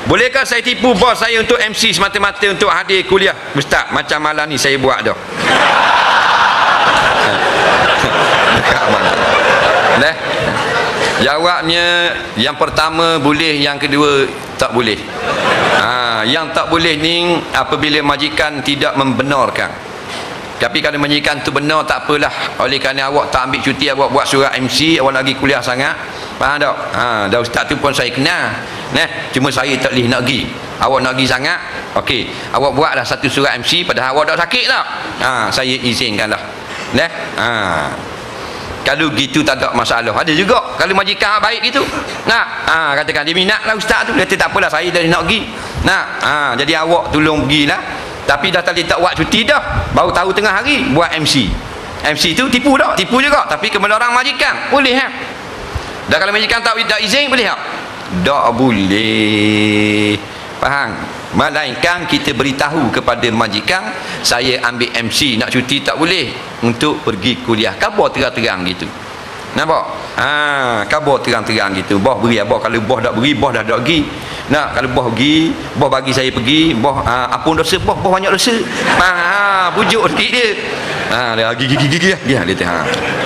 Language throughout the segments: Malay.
Bolehkah saya tipu bos saya untuk MC semata-mata untuk hadir kuliah? Ustaz, macam malam ni saya buat dah. Nah, jawabnya yang pertama boleh, yang kedua tak boleh. Yang tak boleh ni apabila majikan tidak membenarkan. Tapi kalau majikan tu benar, tak apalah. Oleh kerana awak tak ambil cuti, awak buat surat MC, awak lagi kuliah sangat. Faham tak? Dah ustaz tu pun saya kenal. Cuma saya tak boleh nak pergi. Awak nak pergi sangat, okey. Awak buatlah satu surat MC, padahal awak tak sakit tak? Saya izinkanlah. Kalau gitu tak ada masalah. Ada juga kalau majikan baik gitu. Katakan dia minat lah ustaz tu, dia kata tak apalah saya dah nak pergi. Jadi awak tolong pergilah. Tapi dah tadi tak buat cuti dah, baru tahu tengah hari buat MC. MC tu tipu tak? Tipu juga, tapi kebenaran majikan boleh Dan kalau majikan tak izin boleh tak boleh. Faham? Melainkan kita beritahu kepada majikan, saya ambil MC nak cuti tak boleh untuk pergi kuliah. Khabar terang-terang gitu. Nampak? Khabar terang-terang gitu. Bos beri apa? Kalau bos tak beri, bos dah tak pergi. Kalau bos pergi, bos bagi saya pergi, bos ampun dosa bos, bos banyak dosa. Pujuk sikit dia. Dia gigi dia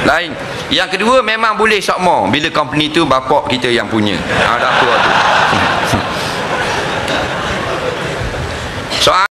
lain. Yang kedua memang boleh sokmo bila company tu bapak kita yang punya. Tak apa tu. Soal